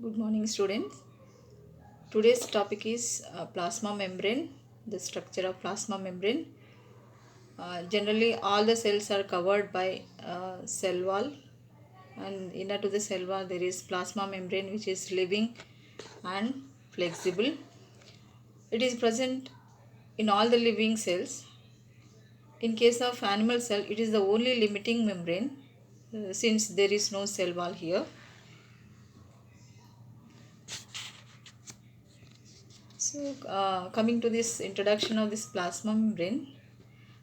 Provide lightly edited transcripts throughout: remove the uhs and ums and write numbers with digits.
Good morning, students. Today's topic is plasma membrane, the structure of plasma membrane. Generally, all the cells are covered by cell wall, and inner to the cell wall there is plasma membrane, which is living and flexible. It is present in all the living cells. In case of animal cell, it is the only limiting membrane since there is no cell wall here. So, coming to this introduction of this plasma membrane,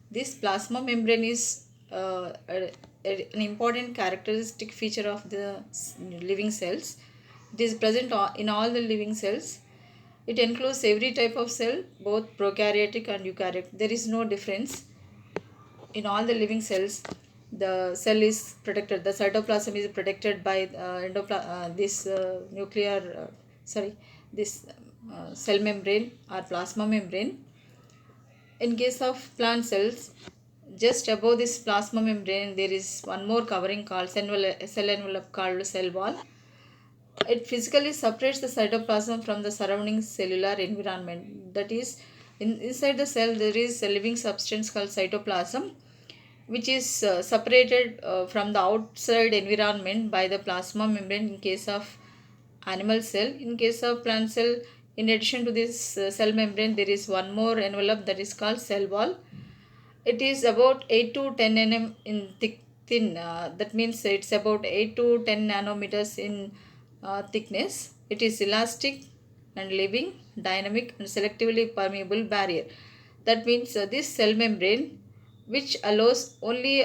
this plasma membrane is an important characteristic feature of the living cells. It is present in all the living cells. It includes every type of cell, both prokaryotic and eukaryotic. There is no difference. In all the living cells, the cell is protected. The cytoplasm is protected by this cell membrane or plasma membrane. In case of plant cells, just above this plasma membrane, there is one more covering called cell envelope called cell wall. It physically separates the cytoplasm from the surrounding cellular environment. That is, inside the cell, there is a living substance called cytoplasm, which is separated from the outside environment by the plasma membrane in case of animal cell. In case of plant cell, in addition to this cell membrane, there is one more envelope that is called cell wall. It is about 8 to 10 nm in thin. That means it's about 8 to 10 nanometers in thickness. It is elastic and living, dynamic and selectively permeable barrier. That means this cell membrane, which allows only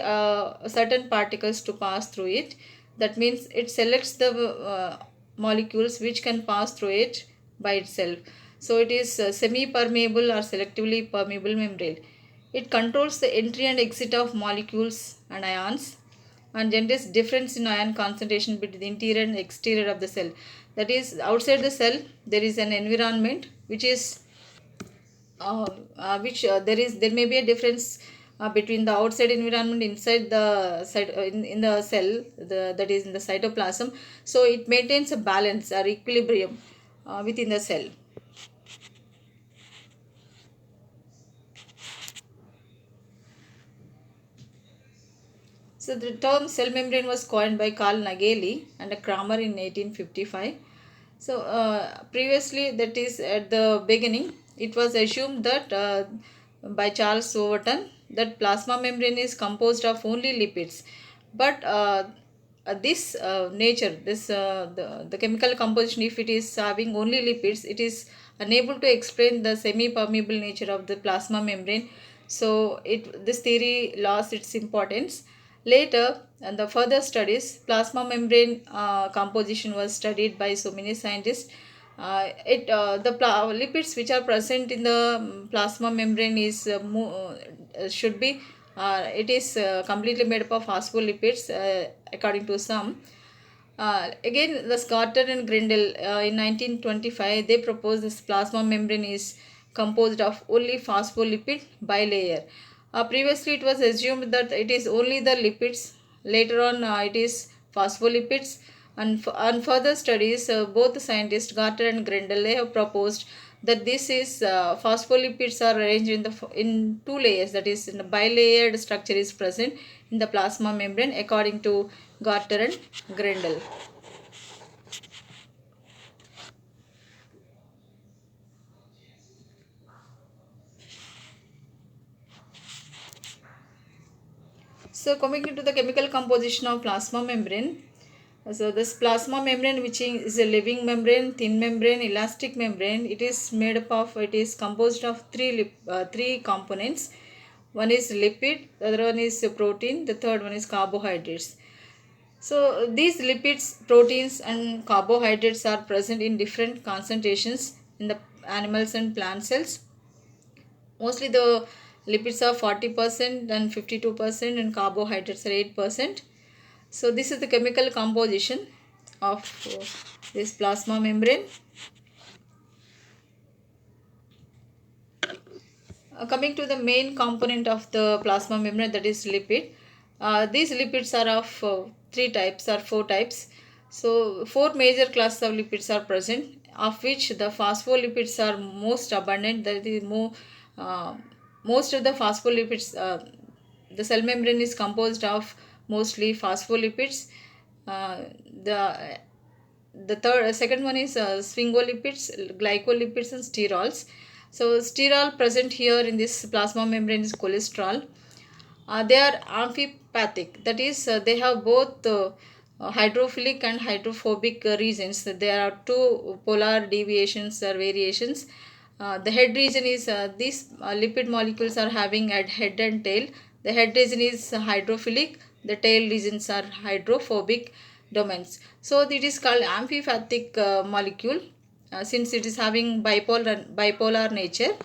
certain particles to pass through it. That means it selects the molecules which can pass through it by itself. So it is semi-permeable or selectively permeable membrane. It controls the entry and exit of molecules and ions and generates difference in ion concentration between the interior and exterior of the cell. That is, outside the cell there is an environment which is there may be a difference between the outside environment inside the in the cell, that is in the cytoplasm. So it maintains a balance or equilibrium within the cell. So the term cell membrane was coined by Carl Nageli and Kramer in 1855. So previously, that is at the beginning, it was assumed that by Charles Overton that plasma membrane is composed of only lipids. But this nature, the chemical composition, if it is having only lipids, it is unable to explain the semi-permeable nature of the plasma membrane. So this theory lost its importance. Later, and the further studies, plasma membrane composition was studied by so many scientists. Lipids which are present in the plasma membrane is should be it is completely made up of phospholipids, according to some. Again, the Scotter and Grindel in 1925, they proposed this plasma membrane is composed of only phospholipid bilayer. Previously, it was assumed that it is only the lipids. Later on, it is phospholipids. And on further studies, both scientists Garter and Grindel, they have proposed that this is phospholipids are arranged in two layers. That is, in a bilayered structure is present in the plasma membrane, according to Garter and Grindel. So coming into the chemical composition of plasma membrane, so this plasma membrane, which is a living membrane, thin membrane, elastic membrane, it is made up of, it is composed of three components. One is lipid, the other one is protein, the third one is carbohydrates. So these lipids, proteins and carbohydrates are present in different concentrations in the animals and plant cells. Mostly the lipids are 40% and 52% and carbohydrates are 8%. So this is the chemical composition of this plasma membrane. Coming to the main component of the plasma membrane, that is lipid. These lipids are of three types or four types. So four major classes of lipids are present, of which the phospholipids are most abundant. That is most of the phospholipids. The cell membrane is composed of mostly phospholipids. Uh, the second one is sphingolipids, glycolipids, and sterols. So sterol present here in this plasma membrane is cholesterol. They are amphipathic, that is, they have both hydrophilic and hydrophobic regions. There are two polar deviations or variations. The head region is these lipid molecules are having at head and tail. The head region is hydrophilic, the tail regions are hydrophobic domains. So it is called amphipathic molecule since it is having bipolar nature.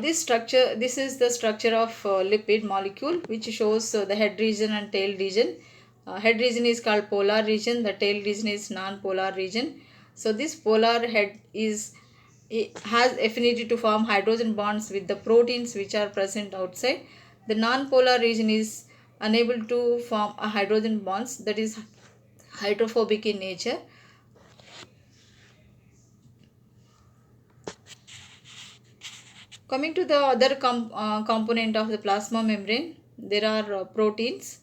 This is the structure of lipid molecule, which shows the head region and tail region. Head region is called polar region, the tail region is non-polar region. So this polar head it has affinity to form hydrogen bonds with the proteins which are present outside. The non-polar region is unable to form a hydrogen bonds, that is hydrophobic in nature. Coming to the other component of the plasma membrane, there are proteins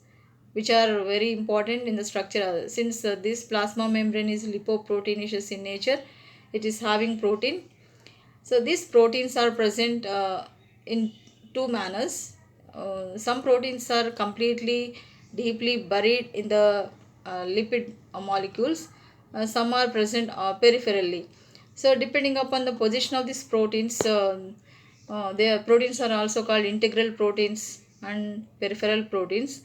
which are very important in the structure. Since this plasma membrane is lipoproteinaceous in nature, it is having protein. So these proteins are present in two manners. Some proteins are completely deeply buried in the lipid molecules. Some are present peripherally. So depending upon the position of these proteins, their proteins are also called integral proteins and peripheral proteins.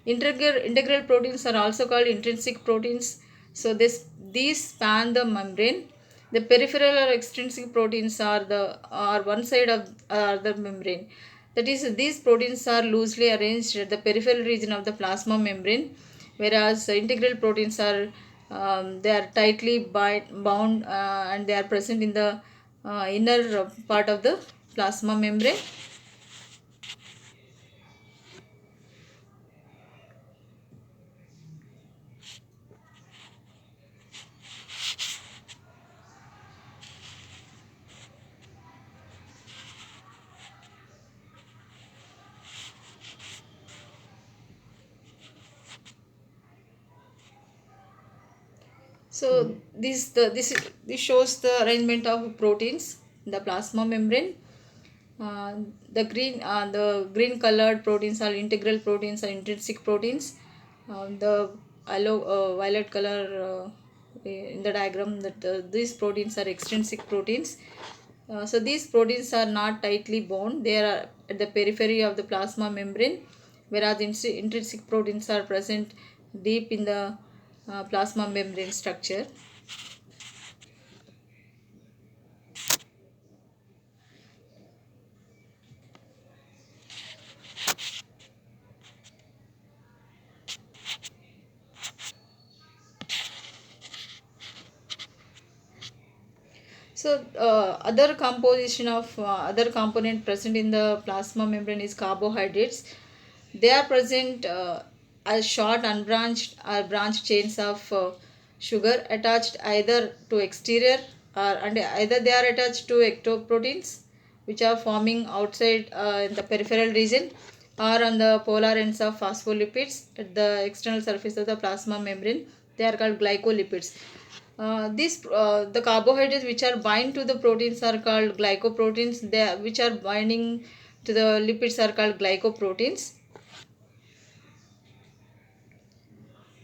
Integral proteins are also called intrinsic proteins. So these span the membrane. The peripheral or extrinsic proteins are one side of the membrane. That is, these proteins are loosely arranged at the peripheral region of the plasma membrane, whereas integral proteins are they are tightly bound and they are present in the inner part of the plasma membrane. So this shows the arrangement of proteins in the plasma membrane. The green colored proteins are integral proteins or intrinsic proteins. The violet color in the diagram, that these proteins are extrinsic proteins. So these proteins are not tightly bound. They are at the periphery of the plasma membrane, whereas intrinsic proteins are present deep in the plasma membrane structure. So other component present in the plasma membrane is carbohydrates. They are present as short unbranched or branched chains of sugar attached either to exterior and either they are attached to ectoproteins which are forming outside in the peripheral region, or on the polar ends of phospholipids at the external surface of the plasma membrane. They are called glycolipids. The carbohydrates which are bind to the proteins are called glycoproteins. Which are binding to the lipids are called glycoproteins.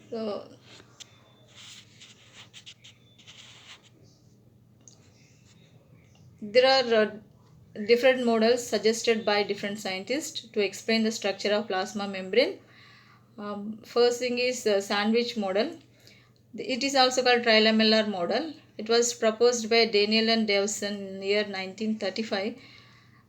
So there are different models suggested by different scientists to explain the structure of plasma membrane. First thing is sandwich model. It is also called trilamellar model. It was proposed by Daniel and Davison in the year 1935.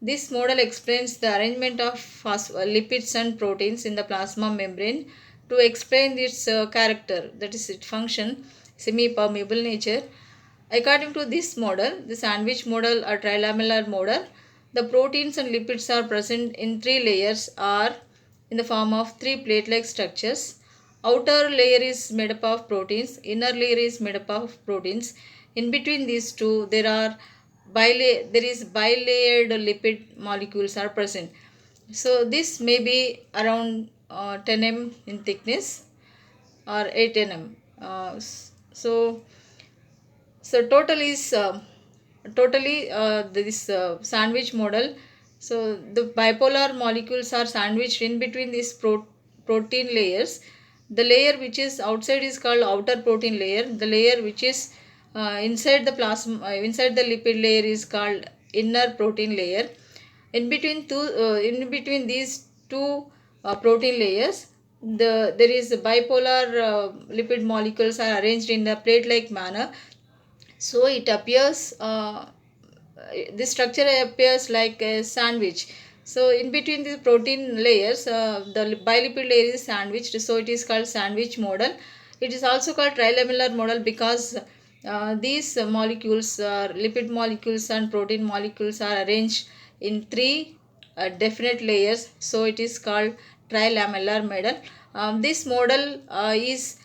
This model explains the arrangement of lipids and proteins in the plasma membrane to explain its character, that is its function, semi-permeable nature. According to this model, the sandwich model or trilamellar model, the proteins and lipids are present in three layers or in the form of three plate-like structures. Outer layer is made up of proteins, inner layer is made up of proteins. In between these two, there is bilayered lipid molecules are present. So this may be around 10 mm in thickness or 8 nm. So total is totally this sandwich model. So the bipolar molecules are sandwiched in between these protein layers. The layer which is outside is called outer protein layer. The layer which is inside the plasma inside the lipid layer is called inner protein layer. In between these two protein layers, there is bipolar lipid molecules are arranged in a plate like manner. So it appears this structure appears like a sandwich. So in between the protein layers, the bilipid layer is sandwiched, so it is called sandwich model. It is also called trilamellar model because these molecules, lipid molecules and protein molecules are arranged in three definite layers, so it is called trilamellar model. This model is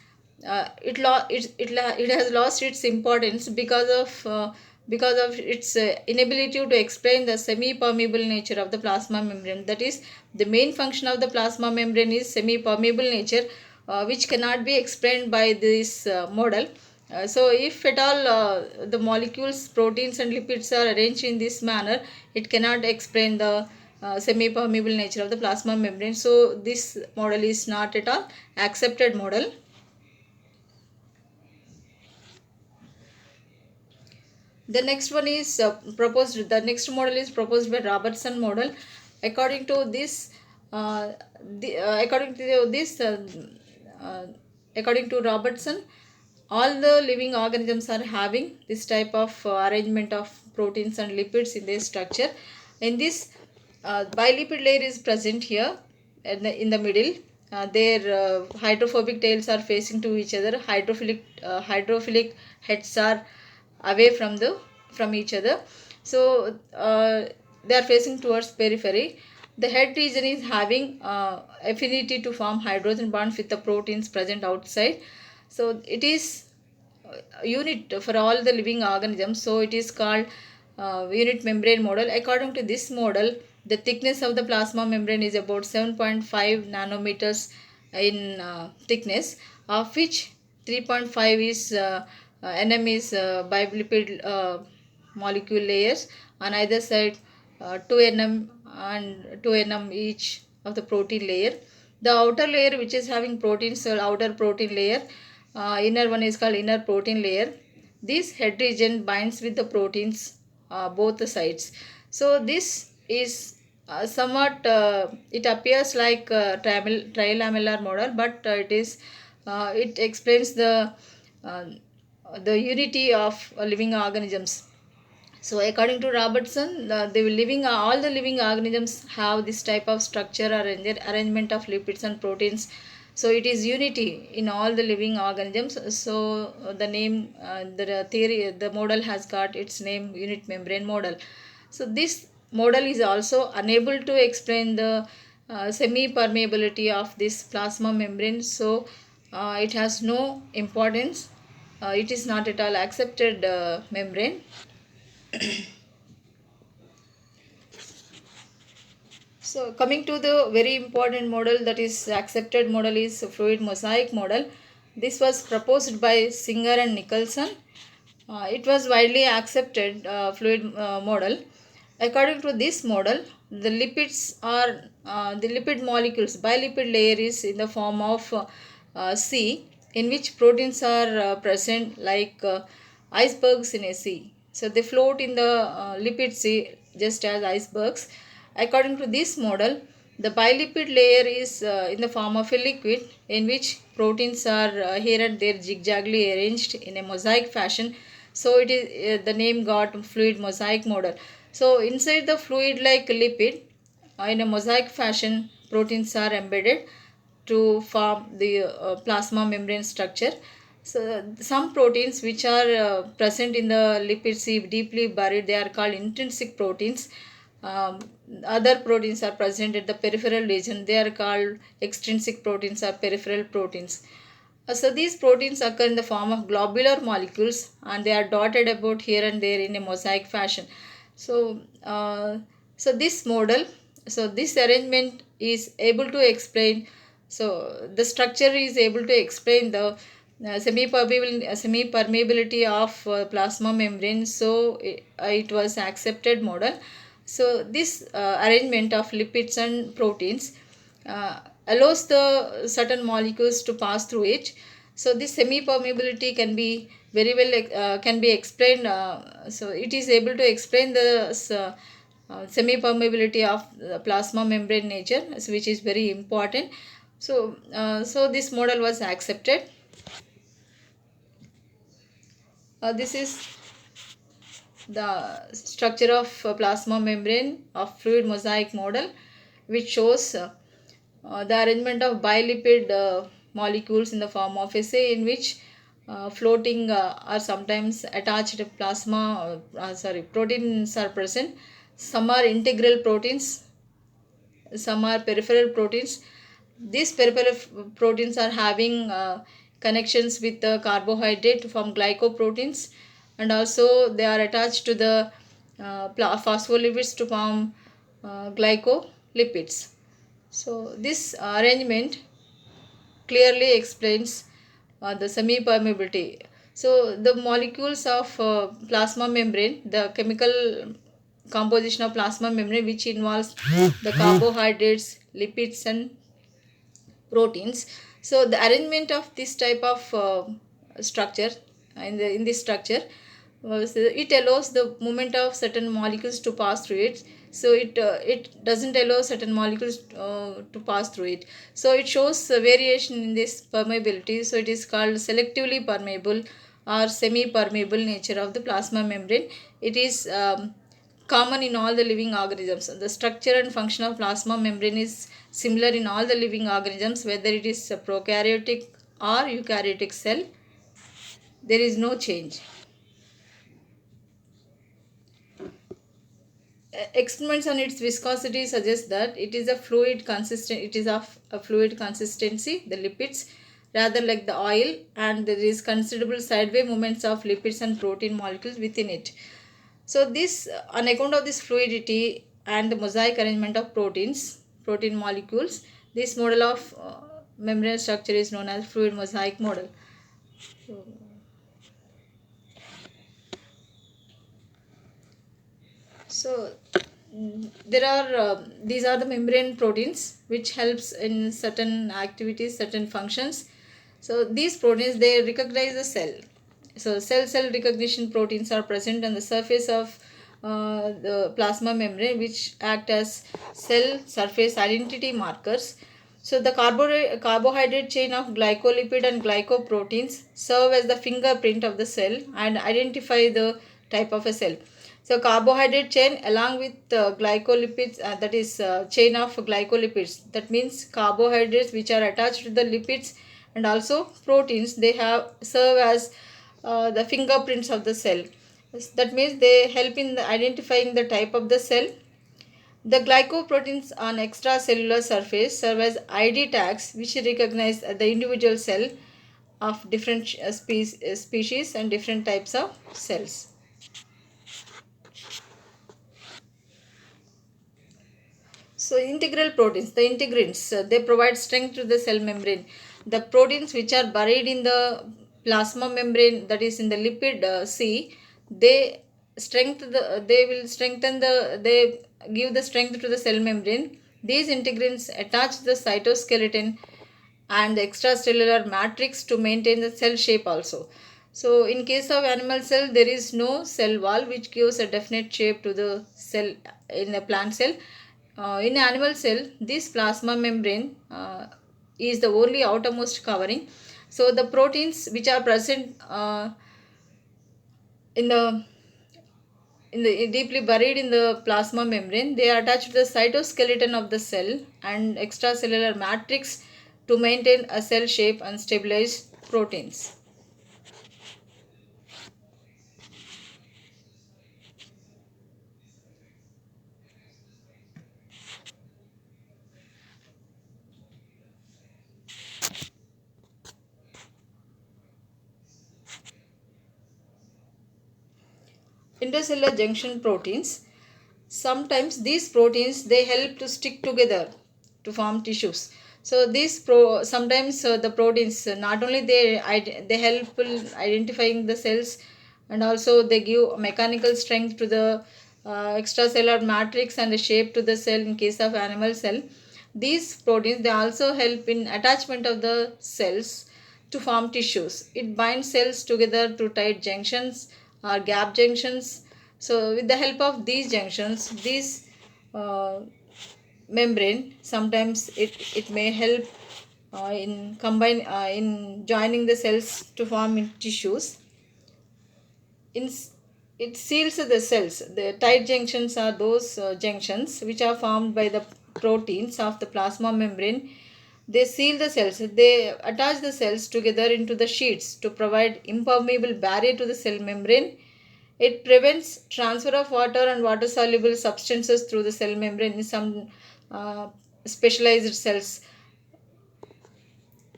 it has lost its importance because of its inability to explain the semi-permeable nature of the plasma membrane. That is, the main function of the plasma membrane is semi-permeable nature, which cannot be explained by this model. So if at all the molecules, proteins and lipids are arranged in this manner, it cannot explain the semi-permeable nature of the plasma membrane. So this model is not at all accepted model. The next one is the next model is proposed by Robertson model. According to this, according to this, according to Robertson, all the living organisms are having this type of arrangement of proteins and lipids in their structure. In this, bilipid layer is present here in the middle. Their hydrophobic tails are facing to each other. Hydrophilic heads are away from each other. So they are facing towards periphery. The head region is having affinity to form hydrogen bonds with the proteins present outside. So it is unit for all the living organisms, so it is called unit membrane model. According to this model, the thickness of the plasma membrane is about 7.5 nanometers in thickness, of which 3.5 is nm is bilipid molecule layers on either side, 2 nm and 2 nm each of the protein layer. The outer layer which is having proteins, so outer protein layer, inner one is called inner protein layer. This head region binds with the proteins both the sides. So this is somewhat it appears like trilamellar model, but it explains the unity of living organisms. So according to Robertson, all the living organisms have this type of structure or arrangement of lipids and proteins. So it is unity in all the living organisms. So the name, the theory, the model has got its name, unit membrane model. So this model is also unable to explain the semi-permeability of this plasma membrane. So it has no importance. It is not at all accepted membrane. So coming to the very important model that is accepted model is fluid mosaic model. This was proposed by Singer and Nicholson. It was widely accepted fluid model. According to this model, the lipids are the lipid molecules. Bilipid layer is in the form of sea, in which proteins are present like icebergs in a sea. So they float in the lipid sea just as icebergs. According to this model, the bilipid layer is in the form of a liquid in which proteins are here and there zigzagly arranged in a mosaic fashion. So it is the name got fluid mosaic model. So inside the fluid like lipid, in a mosaic fashion, proteins are embedded to form the plasma membrane structure. So some proteins which are present in the lipids, if deeply buried, they are called intrinsic proteins. um, Other proteins are present at the peripheral region, they are called extrinsic proteins or peripheral proteins. So these proteins occur in the form of globular molecules, and they are dotted about here and there in a mosaic fashion. So so this model, so this arrangement is able to explain, so the structure is able to explain the semi-permeability of plasma membrane. So it was accepted model. So this arrangement of lipids and proteins allows the certain molecules to pass through it. So this semi permeability can be very well can be explained. So it is able to explain the semi permeability of the plasma membrane nature, which is very important. So so this model was accepted. This is the structure of plasma membrane of fluid mosaic model, which shows the arrangement of bilipid molecules in the form of assay, in which floating or sometimes attached plasma proteins are present. Some are integral proteins, some are peripheral proteins. These peripheral proteins are having connections with the carbohydrate to form glycoproteins, and also they are attached to the phospholipids to form glycolipids. So this arrangement clearly explains the semi-permeability. So the molecules of plasma membrane, the chemical composition of plasma membrane, which involves the carbohydrates, lipids and proteins. So the arrangement of this type of structure, in this structure, so it allows the movement of certain molecules to pass through it. So it doesn't allow certain molecules to pass through it. So it shows a variation in this permeability. So it is called selectively permeable or semi permeable nature of the plasma membrane. It is common in all the living organisms. The structure and function of plasma membrane is similar in all the living organisms, whether it is a prokaryotic or eukaryotic cell. There is no change. Experiments on its viscosity suggest that it is a fluid consistent. It is of a fluid consistency, the lipids, rather like the oil, and there is considerable sideway movements of lipids and protein molecules within it. So this, on account of this fluidity and the mosaic arrangement of protein molecules, this model of membrane structure is known as fluid mosaic model. So there are these are the membrane proteins which helps in certain activities, certain functions. So these proteins, they recognize the cell. So cell recognition proteins are present on the surface of the plasma membrane, which act as cell surface identity markers. So the carbohydrate chain of glycolipid and glycoproteins serve as the fingerprint of the cell and identify the type of a cell. So carbohydrate chain along with glycolipids, that is chain of glycolipids, that means carbohydrates which are attached to the lipids, and also proteins, they have serve as the fingerprints of the cell. That means they help in identifying the type of the cell. The glycoproteins on extracellular surface serve as ID tags which recognize the individual cell of different species and different types of cells. So integral proteins, the integrins, they provide strength to the cell membrane. The proteins which are buried in the plasma membrane, that is in the lipid sea, they they will strengthen they give the strength to the cell membrane. These integrins attach the cytoskeleton and the extracellular matrix to maintain the cell shape also. So in case of animal cell, there is no cell wall which gives a definite shape to the cell in a plant cell. In animal cell, this plasma membrane is the only outermost covering. So the proteins which are present in the deeply buried in the plasma membrane, they are attached to the cytoskeleton of the cell and extracellular matrix to maintain a cell shape and stabilize proteins. intercellular junction proteins. Sometimes these proteins they help to stick together to form tissues. So sometimes the proteins not only they help in identifying the cells, and also they give mechanical strength to the extracellular matrix and the shape to the cell in case of animal cell. These proteins they also help in attachment of the cells to form tissues. It binds cells together to tight junctions or gap junctions. So with the help of these junctions, these uh, membrane sometimes it may help in joining the cells to form in tissues. in, it seals the cells. The tight junctions are those junctions which are formed by the proteins of the plasma membrane. They seal the cells. They attach the cells together into the sheets to provide impermeable barrier to the cell membrane. It prevents transfer of water and water soluble substances through the cell membrane in some specialized cells.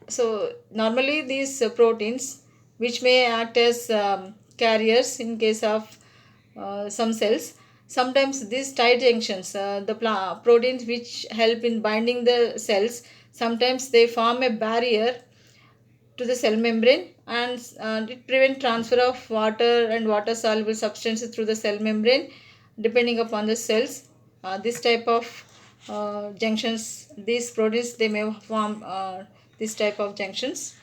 So normally these proteins which may act as carriers in case of some cells. Sometimes these tight junctions, proteins which help in binding the cells, sometimes they form a barrier to the cell membrane, and it prevent transfer of water and water soluble substances through the cell membrane depending upon the cells. This type of junctions, these proteins they may form this type of junctions.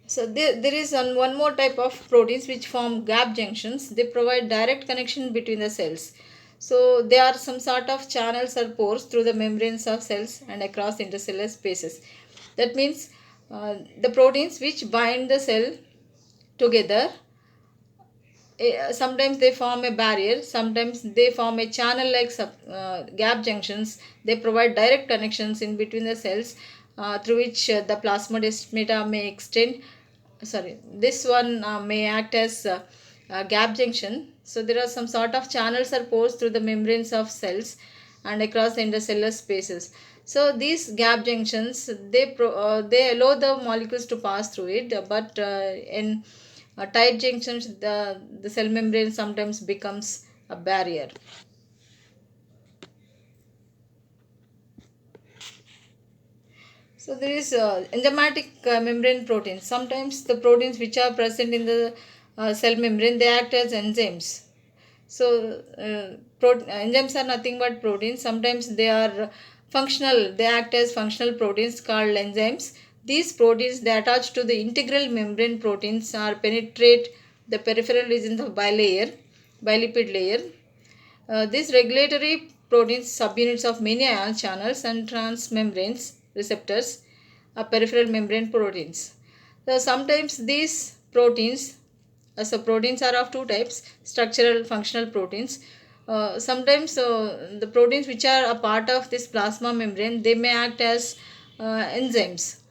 So there is one more type of proteins which form gap junctions. They provide direct connection between the cells. So they are some sort of channels or pores through the membranes of cells and across intercellular spaces. That means the proteins which bind the cell together, sometimes they form a barrier, sometimes they form a channel like gap junctions. They provide direct connections in between the cells through which the plasmodesmata may extend. Sorry, this one may act as a gap junction. So there are some sort of channels or pores through the membranes of cells and across the intercellular spaces. So these gap junctions they allow the molecules to pass through it, but in tight junctions the cell membrane sometimes becomes a barrier. So there is enzymatic membrane proteins. Sometimes the proteins which are present in the cell membrane they act as enzymes. So enzymes are nothing but proteins. Sometimes they are functional. They act as functional proteins called enzymes. These proteins they attach to the integral membrane proteins or penetrate the peripheral regions of bilipid layer. These regulatory proteins subunits of many ion channels and transmembranes receptors are peripheral membrane proteins. So sometimes these proteins, so proteins are of two types: structural, functional proteins. Sometimes the proteins which are a part of this plasma membrane they may act as enzymes.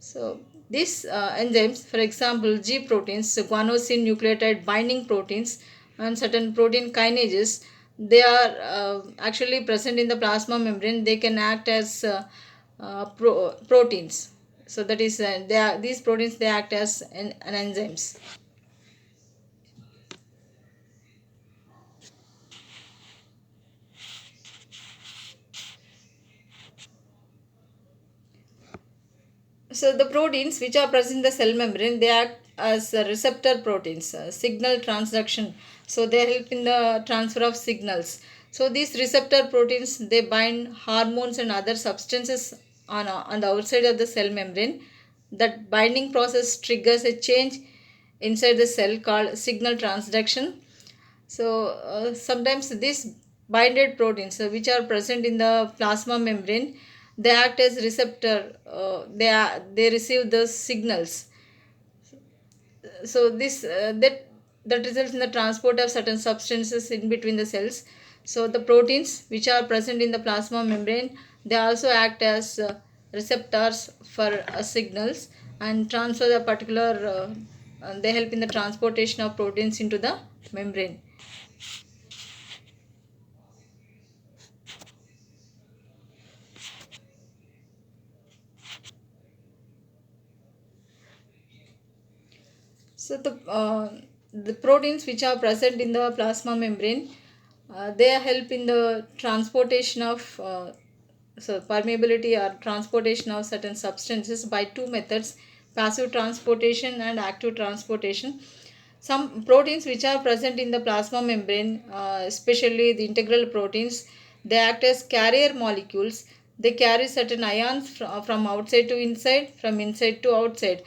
So these enzymes, for example, G proteins, guanosine nucleotide binding proteins, and certain protein kinases, they are actually present in the plasma membrane. They can act as proteins. So that is, these proteins they act as an enzymes. So the proteins which are present in the cell membrane, they act as receptor proteins, signal transduction. So they help in the transfer of signals. So these receptor proteins they bind hormones and other substances on the outside of the cell membrane. That binding process triggers a change inside the cell called signal transduction. So sometimes these binded proteins which are present in the plasma membrane, they act as receptor. They receive the signals. So this that results in the transport of certain substances in between the cells. So the proteins which are present in the plasma membrane they also act as receptors for signals and transfer the particular. They help in the transportation of proteins into the membrane. So the proteins which are present in the plasma membrane, they help in the transportation of permeability or transportation of certain substances by two methods: passive transportation and active transportation. Some proteins which are present in the plasma membrane, especially the integral proteins, they act as carrier molecules. They carry certain ions from outside to inside, from inside to outside.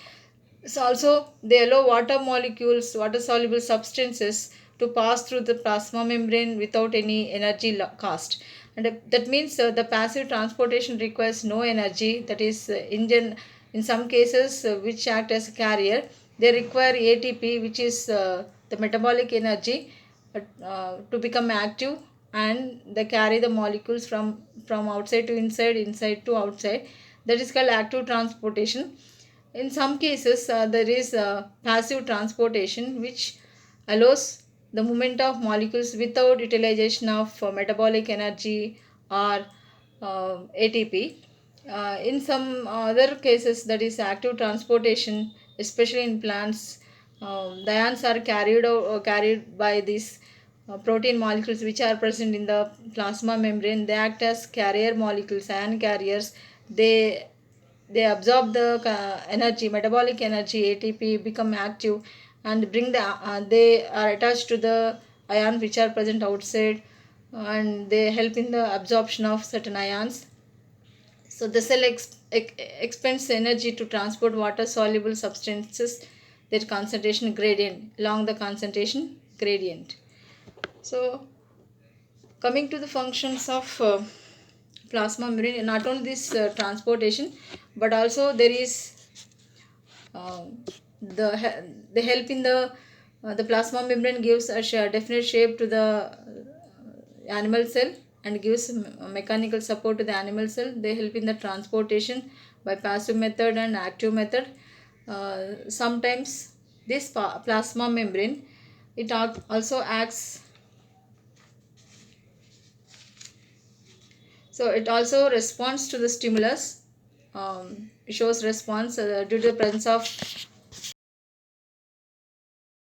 So also they allow water molecules, water soluble substances to pass through the plasma membrane without any energy cost. And that means the passive transportation requires no energy. That is, in some cases which act as a carrier, they require ATP, which is the metabolic energy, to become active, and they carry the molecules from outside to inside, inside to outside. That is called active transportation. In some cases, there is passive transportation, which allows the movement of molecules without utilization of metabolic energy or ATP. In some other cases, that is active transportation, especially in plants, the ions are carried by these protein molecules which are present in the plasma membrane. They act as carrier molecules, ion carriers. They absorb the energy, metabolic energy, ATP, become active, and bring they are attached to the ions which are present outside, and they help in the absorption of certain ions. So the cell expends energy to transport water soluble substances, their concentration gradient, along the concentration gradient. So coming to the functions of plasma membrane, not only this transportation, but also there is uh, the help in the plasma membrane gives a definite shape to the animal cell, and gives mechanical support to the animal cell. They help in the transportation by passive method and active method. Sometimes this plasma membrane, it also acts, so it also responds to the stimulus. It shows response due to the presence of